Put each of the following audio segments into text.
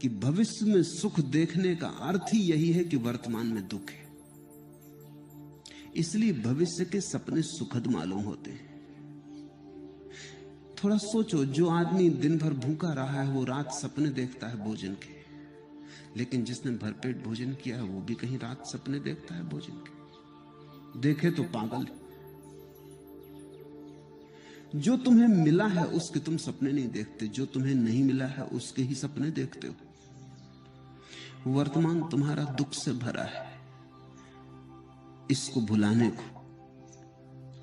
कि भविष्य में सुख देखने का अर्थ ही यही है कि वर्तमान में दुख है। इसलिए भविष्य के सपने सुखद मालूम होते हैं। थोड़ा सोचो, जो आदमी दिन भर भूखा रहा है वो रात सपने देखता है भोजन के, लेकिन जिसने भरपेट भोजन किया है वो भी कहीं रात सपने देखता है भोजन के। देखे तो पागल। जो तुम्हें मिला है उसके तुम सपने नहीं देखते, जो तुम्हें नहीं मिला है उसके ही सपने देखते हो। वर्तमान तुम्हारा दुख से भरा है। इसको भुलाने को,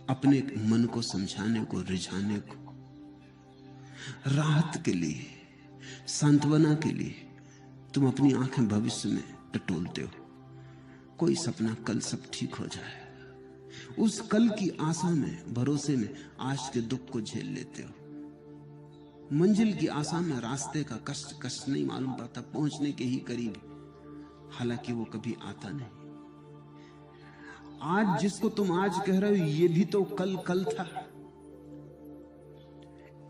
अपने मन को समझाने को, रिझाने को, राहत के लिए, सांत्वना के लिए तुम अपनी आंखें भविष्य में टटोलते हो। कोई सपना कल सब ठीक हो जाए, उस कल की आशा में, भरोसे में आज के दुख को झेल लेते हो। मंजिल की आशा में रास्ते का कष्ट नहीं मालूम पड़ता, पहुंचने के ही करीब, हालांकि वो कभी आता नहीं। आज जिसको तुम आज कह रहे हो ये भी तो कल था।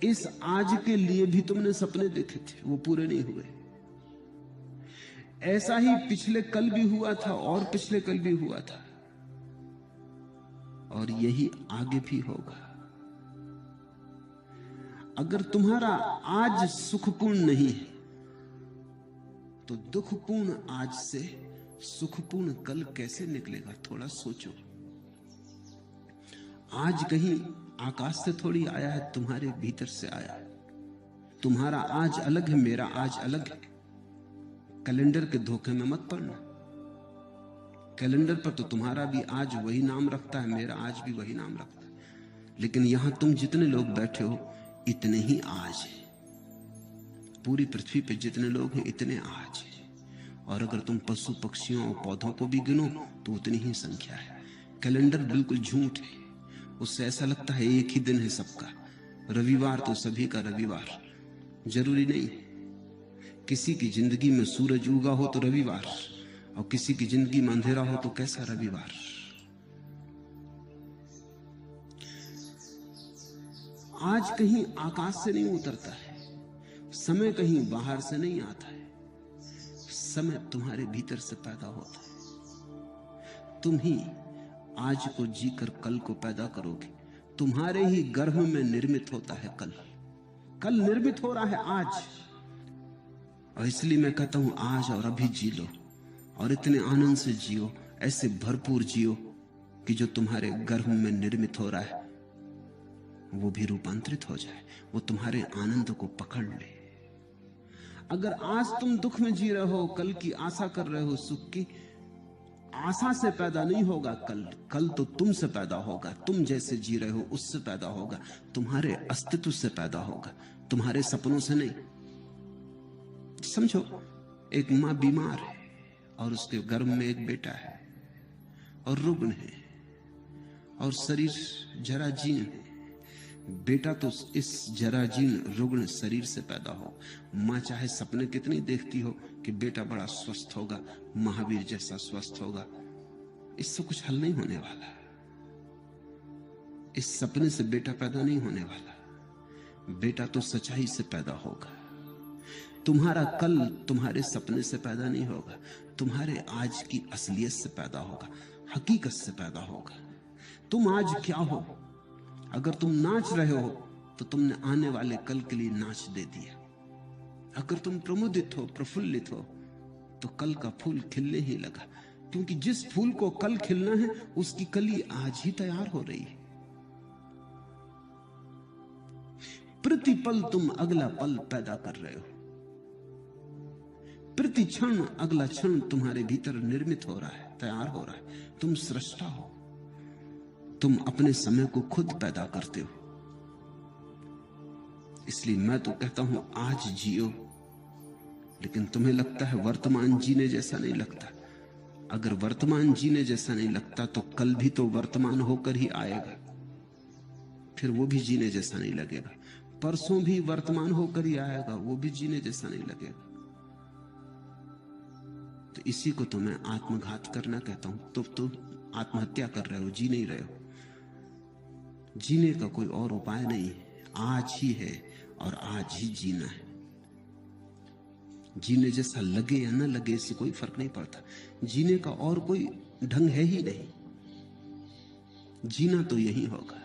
इस आज के लिए भी तुमने सपने देखे थे, वो पूरे नहीं हुए। ऐसा ही पिछले कल भी हुआ था और पिछले कल भी हुआ था, और यही आगे भी होगा। अगर तुम्हारा आज सुखपूर्ण नहीं है तो दुखपूर्ण आज से सुखपूर्ण कल कैसे निकलेगा? थोड़ा सोचो। आज कहीं आकाश से थोड़ी आया है, तुम्हारे भीतर से आया है। तुम्हारा आज अलग है, मेरा आज अलग है। कैलेंडर के धोखे में मत पड़ना। कैलेंडर पर तो तुम्हारा भी आज वही नाम रखता है, मेरा आज भी वही नाम रखता है, लेकिन यहां तुम जितने लोग बैठे हो इतने ही आज है। पूरी पृथ्वी पे जितने लोग हैं इतने आज है। और अगर तुम पशु पक्षियों और पौधों को भी गिनो तो उतनी ही संख्या है। कैलेंडर बिल्कुल झूठ है। उससे ऐसा लगता है एक ही दिन है सबका। रविवार तो सभी का रविवार, जरूरी नहीं। किसी की जिंदगी में सूरज उगा हो तो रविवार, और किसी की जिंदगी में अंधेरा हो तो कैसा रविवार। आज कहीं आकाश से नहीं उतरता है, समय कहीं बाहर से नहीं आता है। समय तुम्हारे भीतर से पैदा होता है। तुम ही आज को जीकर कल को पैदा करोगे। तुम्हारे ही गर्भ में निर्मित होता है कल। कल निर्मित हो रहा है आज। और इसलिए मैं कहता हूं आज और अभी जी लो, और इतने आनंद से जियो, ऐसे भरपूर जियो कि जो तुम्हारे गर्भ में निर्मित हो रहा है वो भी रूपांतरित हो जाए, वो तुम्हारे आनंद को पकड़ ले। अगर आज तुम दुख में जी रहे हो, कल की आशा कर रहे हो, सुख की आशा से पैदा नहीं होगा कल तो तुमसे पैदा होगा। तुम जैसे जी रहे हो उससे पैदा होगा, तुम्हारे अस्तित्व से पैदा होगा, तुम्हारे सपनों से नहीं। समझो, एक मां बीमार है और उसके गर्भ में एक बेटा है और रुग्ण है और शरीर जराजीर्ण है। बेटा तो इस जराजीर्ण रुग्ण शरीर से पैदा हो। मां चाहे सपने कितनी देखती हो कि बेटा बड़ा स्वस्थ होगा, महावीर जैसा स्वस्थ होगा, इससे कुछ हल नहीं होने वाला। इस सपने से बेटा पैदा नहीं होने वाला। बेटा तो सच्चाई से पैदा होगा। तुम्हारा कल तुम्हारे सपने से पैदा नहीं होगा, तुम्हारे आज की असलियत से पैदा होगा, हकीकत से पैदा होगा। तुम आज क्या हो? अगर तुम नाच रहे हो तो तुमने आने वाले कल के लिए नाच दे दिया। अगर तुम प्रमुदित हो, प्रफुल्लित हो, तो कल का फूल खिलने ही लगा, क्योंकि जिस फूल को कल खिलना है उसकी कली आज ही तैयार हो रही है। प्रतिपल तुम अगला पल पैदा कर रहे हो। प्रति क्षण अगला क्षण तुम्हारे भीतर निर्मित हो रहा है, तैयार हो रहा है। तुम सृष्टा हो। तुम अपने समय को खुद पैदा करते हो। इसलिए मैं तो कहता हूं आज जियो, लेकिन तुम्हें लगता है वर्तमान जीने जैसा नहीं लगता। अगर वर्तमान जीने जैसा नहीं लगता तो कल भी तो वर्तमान होकर ही आएगा, फिर वो भी जीने जैसा नहीं लगेगा। परसों भी वर्तमान होकर ही आएगा, वो भी जीने जैसा नहीं लगेगा। तो इसी को तो मैं आत्मघात करना कहता हूं। तो तुम आत्महत्या कर रहे हो, जी नहीं रहे हो। जीने का कोई और उपाय नहीं है, आज ही है और आज ही जीना है। जीने जैसा लगे या न लगे इससे कोई फर्क नहीं पड़ता। जीने का और कोई ढंग है ही नहीं। जीना तो यही होगा।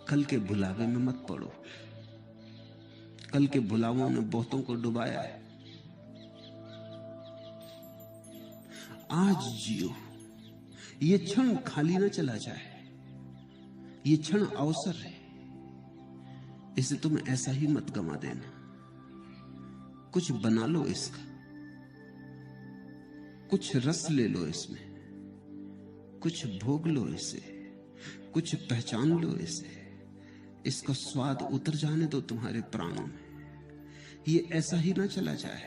कल के भुलावे में मत पड़ो। कल के भुलावों ने बहुतों को डुबाया है। आज जियो। ये क्षण खाली ना चला जाए। ये क्षण अवसर है, इसे तुम ऐसा ही मत गंवा देना। कुछ बना लो इसका, कुछ रस ले लो इसमें, कुछ भोग लो इसे, कुछ पहचान लो इसे। इसका स्वाद उतर जाने दो तुम्हारे प्राणों में। ये ऐसा ही ना चला जाए,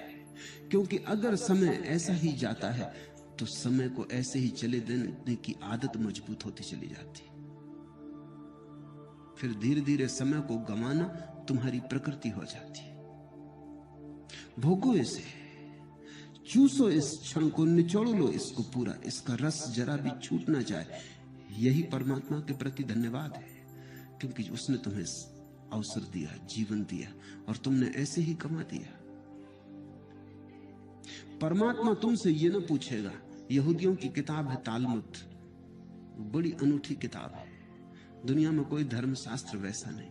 क्योंकि अगर समय ऐसा ही जाता है तो समय को ऐसे ही चले देने की आदत मजबूत होती चली जाती। फिर धीरे धीरे समय को गंवाना तुम्हारी प्रकृति हो जाती है। भोगो इसे, चूसो इस क्षण को, निचोड़ लो इसको पूरा। इसका रस जरा भी छूट ना जाए। यही परमात्मा के प्रति धन्यवाद है, क्योंकि उसने तुम्हें अवसर दिया, जीवन दिया, और तुमने ऐसे ही गंवा दिया। परमात्मा तुमसे यह ना पूछेगा। यहूदियों की किताब है तालमुद, बड़ी अनूठी किताब है। दुनिया में कोई धर्मशास्त्र वैसा नहीं।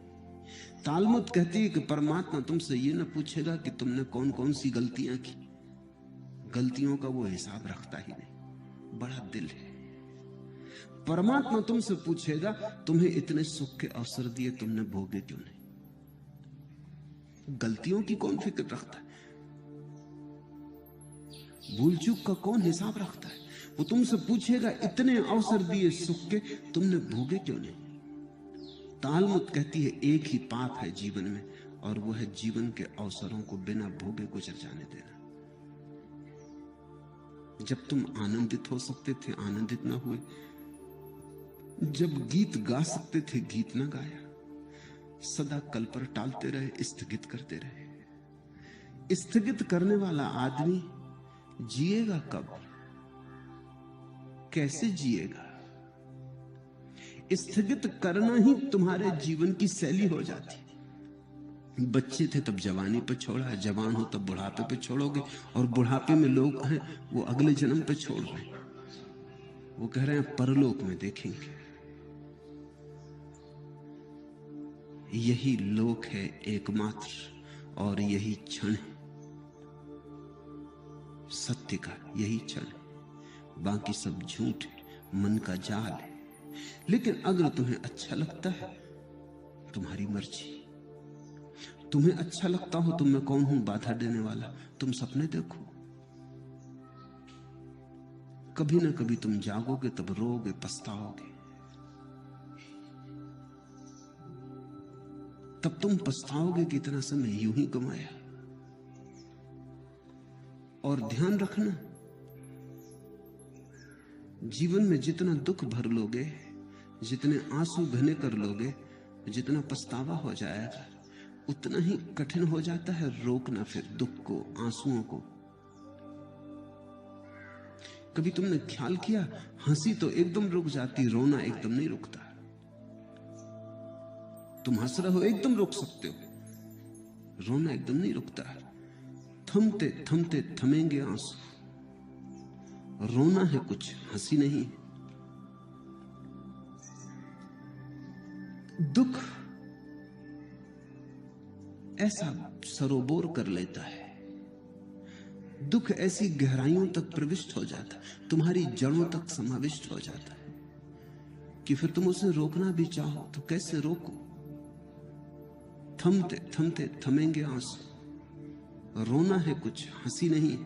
तालमुद कहती है कि परमात्मा तुमसे यह ना पूछेगा कि तुमने कौन कौन सी गलतियां की। गलतियों का वो हिसाब रखता ही नहीं। बड़ा दिल है। परमात्मा तुमसे पूछेगा तुम्हें इतने सुख के अवसर दिए, तुमने भोगे क्यों नहीं? गलतियों की कौन फिक्र रखता है? भूल चूक का कौन हिसाब रखता है? वो तुमसे पूछेगा इतने अवसर दिए सुख के, तुमने भोगे क्यों नहीं? तालमुद कहती है एक ही पाप है जीवन में, और वो है जीवन के अवसरों को बिना भोगे गुजर जाने देना। जब तुम आनंदित हो सकते थे आनंदित ना हुए, जब गीत गा सकते थे गीत ना गाया, सदा कल पर टालते रहे, स्थगित करते रहे। स्थगित करने वाला आदमी जिएगा कब? कैसे जिएगा? स्थगित करना ही तुम्हारे जीवन की शैली हो जाती। बच्चे थे तब जवानी पे छोड़ा, जवान हो तब बुढ़ापे पे छोड़ोगे, और बुढ़ापे में लोग हैं वो अगले जन्म पे छोड़ रहे हैं। वो कह रहे हैं परलोक में देखेंगे। यही लोक है एकमात्र, और यही क्षण है सत्य का। यही क्षण है, बाकी सब झूठ है, मन का जाल है। लेकिन अगर तुम्हें अच्छा लगता है, तुम्हारी मर्जी। तुम्हें अच्छा लगता हो तो मैं कौन हूं बाधा देने वाला? तुम सपने देखो, कभी ना कभी तुम जागोगे, तब रोगे, पछताओगे। तब तुम पछताओगे कि इतना समय यूं ही गंवाया। और ध्यान रखना, जीवन में जितना दुख भर लोगे, जितने आंसू बहने कर लोगे, जितना पछतावा हो जाएगा, उतना ही कठिन हो जाता है रोकना फिर दुख को, आंसुओं को। कभी तुमने ख्याल किया, हंसी तो एकदम रुक जाती, रोना एकदम नहीं रुकता। तुम हंस रहे हो एकदम रोक सकते हो, रोना एकदम नहीं रुकता। थमते थमते थमेंगे आंसू। रोना है कुछ, हंसी नहीं। दुख ऐसा सरोबोर कर लेता है, दुख ऐसी गहराइयों तक प्रविष्ट हो जाता है, तुम्हारी जड़ों तक समाविष्ट हो जाता है कि फिर तुम उसे रोकना भी चाहो तो कैसे रोको। थमते थमते थमेंगे आंसू। रोना है कुछ, हंसी नहीं।